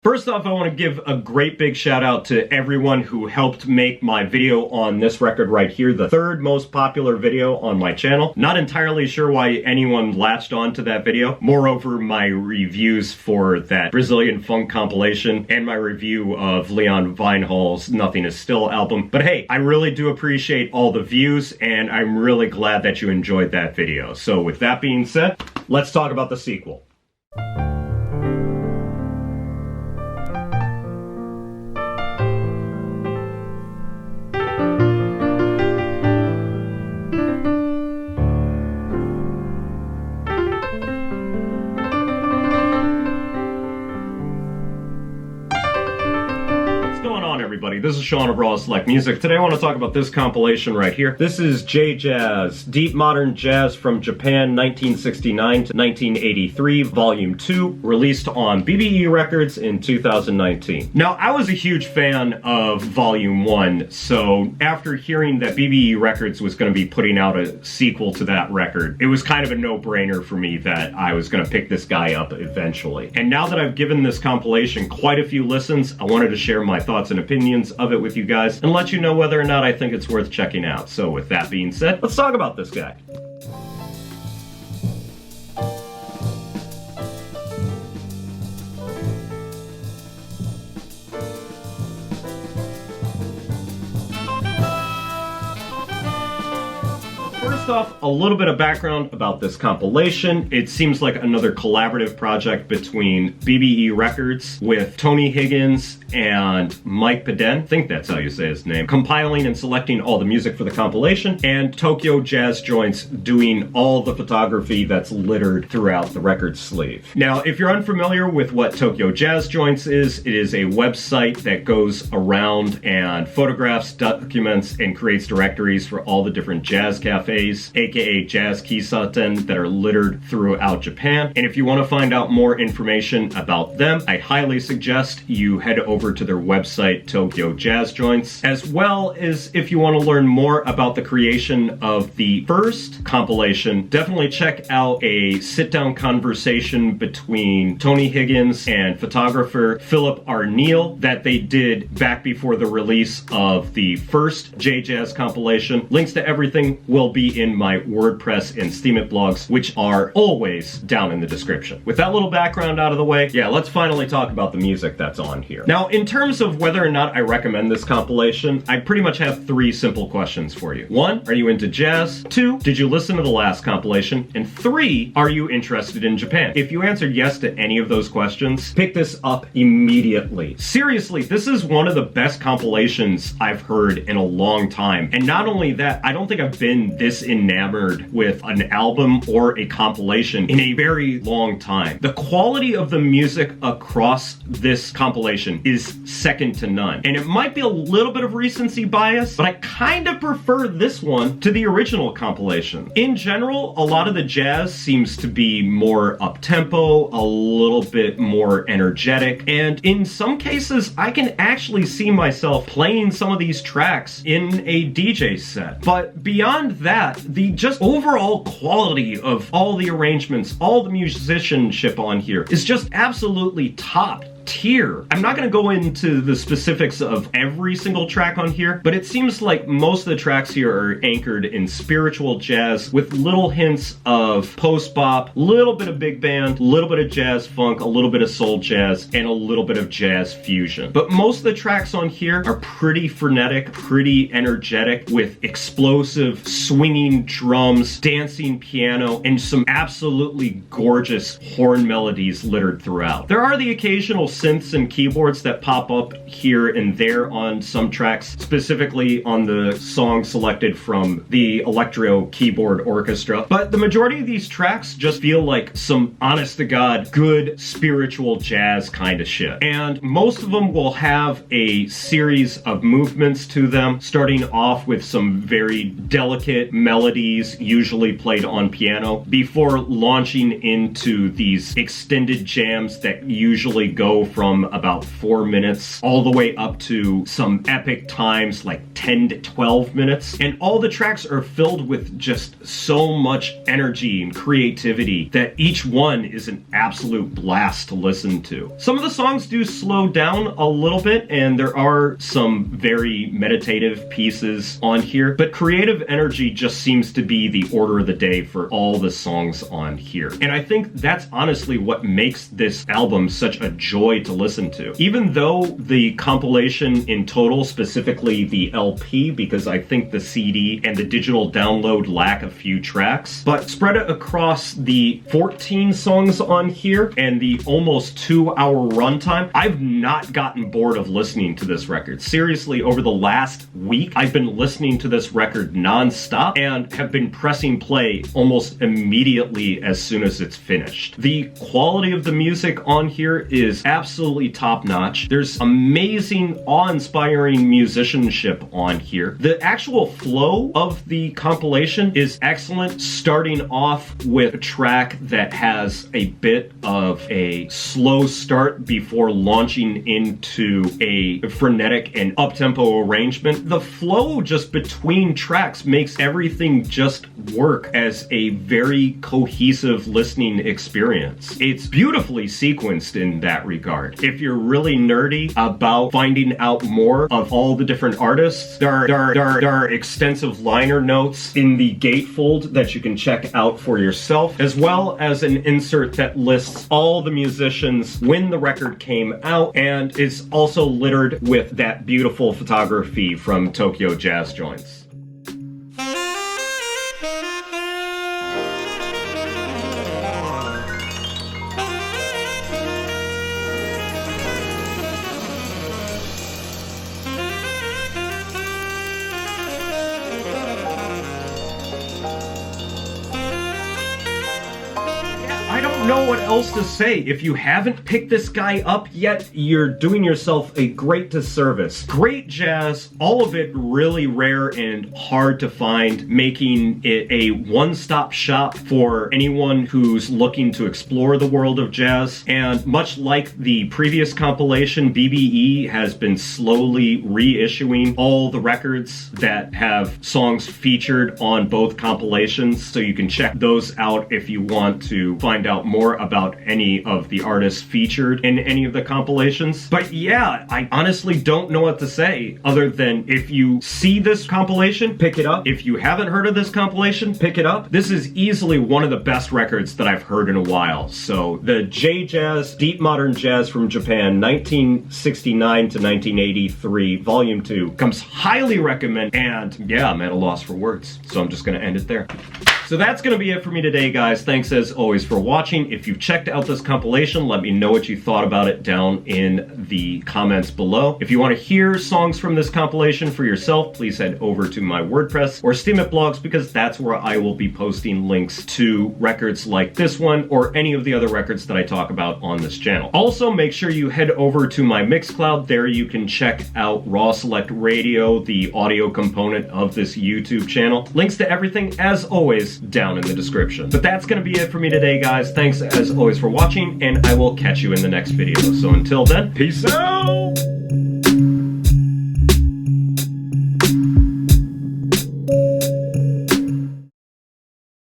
First off, I want to give a great big shout out to everyone who helped make my video on this record right here the third most popular video on my channel. Not entirely sure why anyone latched on to that video. Moreover, my reviews for that Brazilian funk compilation and my review of Leon Vinehall's Nothing Is Still album. But hey, I really do appreciate all the views and I'm really glad that you enjoyed that video. So with that being said, let's talk about the sequel. Everybody, this is Sean of Raw Select Music. Today I want to talk about this compilation right here. This is J-Jazz, Deep Modern Jazz from Japan, 1969 to 1983, Volume 2, released on BBE Records in 2019. Now, I was a huge fan of Volume 1, so after hearing that BBE Records was going to be putting out a sequel to that record, it was kind of a no-brainer for me that I was going to pick this guy up eventually. And now that I've given this compilation quite a few listens, I wanted to share my thoughts and opinions of it with you guys and let you know whether or not I think it's worth checking out. So with that being said, let's talk about this guy. First off, a little bit of background about this compilation. It seems like another collaborative project between BBE Records with Tony Higgins and Mike Peden, I think that's how you say his name, compiling and selecting all the music for the compilation, and Tokyo Jazz Joints doing all the photography that's littered throughout the record sleeve. Now, if you're unfamiliar with what Tokyo Jazz Joints is, it is a website that goes around and photographs, documents, and creates directories for all the different jazz cafes, aka jazz kisaten, that are littered throughout Japan. And if you want to find out more information about them, I highly suggest you head over to their website, Tokyo Jazz Joints, as well as if you want to learn more about the creation of the first compilation, definitely check out a sit-down conversation between Tony Higgins and photographer Philip R. Neal that they did back before the release of the first J-Jazz compilation. Links to everything will be in my WordPress and Steemit blogs, which are always down in the description. With that little background out of the way, yeah, let's finally talk about the music that's on here. Now, in terms of whether or not I recommend this compilation, I pretty much have three simple questions for you. 1, are you into jazz? 2, did you listen to the last compilation? And 3, are you interested in Japan? If you answered yes to any of those questions, pick this up immediately. Seriously, this is one of the best compilations I've heard in a long time. And not only that, I don't think I've been this enamored with an album or a compilation in a very long time. The quality of the music across this compilation is second to none. And it might be a little bit of recency bias, but I kind of prefer this one to the original compilation. In general, a lot of the jazz seems to be more up-tempo, a little bit more energetic, and in some cases, I can actually see myself playing some of these tracks in a DJ set. But beyond that, the just overall quality of all the arrangements, all the musicianship on here is just absolutely top tier. I'm not going to go into the specifics of every single track on here, but it seems like most of the tracks here are anchored in spiritual jazz with little hints of post-bop, little bit of big band, little bit of jazz funk, a little bit of soul jazz, and a little bit of jazz fusion. But most of the tracks on here are pretty frenetic, pretty energetic, with explosive, swinging drums, dancing piano, and some absolutely gorgeous horn melodies littered throughout. There are the occasional synths and keyboards that pop up here and there on some tracks, specifically on the song selected from the Electro Keyboard Orchestra. But the majority of these tracks just feel like some honest-to-God, good spiritual jazz kind of shit. And most of them will have a series of movements to them, starting off with some very delicate melodies, usually played on piano, before launching into these extended jams that usually go go from about 4 minutes all the way up to some epic times like 10 to 12 minutes. And all the tracks are filled with just so much energy and creativity that each one is an absolute blast to listen to. Some of the songs do slow down a little bit, and there are some very meditative pieces on here, but creative energy just seems to be the order of the day for all the songs on here. And I think that's honestly what makes this album such a joy to listen to. Even though the compilation in total, specifically the LP, because I think the CD and the digital download lack a few tracks, but spread it across the 14 songs on here and the almost 2-hour runtime, I've not gotten bored of listening to this record. Seriously, over the last week, I've been listening to this record non-stop and have been pressing play almost immediately as soon as it's finished. The quality of the music on here is absolutely top-notch. There's amazing, awe-inspiring musicianship on here. The actual flow of the compilation is excellent, starting off with a track that has a bit of a slow start before launching into a frenetic and up-tempo arrangement. The flow just between tracks makes everything just work as a very cohesive listening experience. It's beautifully sequenced in that regard. If you're really nerdy about finding out more of all the different artists, there are extensive liner notes in the gatefold that you can check out for yourself, as well as an insert that lists all the musicians when the record came out and is also littered with that beautiful photography from Tokyo Jazz Joints. I don't know what else to say. If you haven't picked this guy up yet, you're doing yourself a great disservice. Great jazz, all of it really rare and hard to find, making it a one-stop shop for anyone who's looking to explore the world of jazz. And much like the previous compilation, BBE has been slowly reissuing all the records that have songs featured on both compilations, so you can check those out if you want to find out more about any of the artists featured in any of the compilations. But yeah, I honestly don't know what to say other than if you see this compilation, pick it up. If you haven't heard of this compilation, pick it up. This is easily one of the best records that I've heard in a while. So the J-Jazz, Deep Modern Jazz from Japan, 1969 to 1983, Volume 2, comes highly recommended. And yeah, I'm at a loss for words, so I'm just gonna end it there. So that's going to be it for me today, guys. Thanks as always for watching. If you've checked out this compilation, let me know what you thought about it down in the comments below. If you want to hear songs from this compilation for yourself, please head over to my WordPress or Steam It blogs, because that's where I will be posting links to records like this one or any of the other records that I talk about on this channel. Also, make sure you head over to my Mixcloud. There you can check out Raw Select Radio, the audio component of this YouTube channel. Links to everything, as always, down in the description. But that's going to be it for me today, guys. Thanks as always for watching, and I will catch you in the next video. So until then, peace out!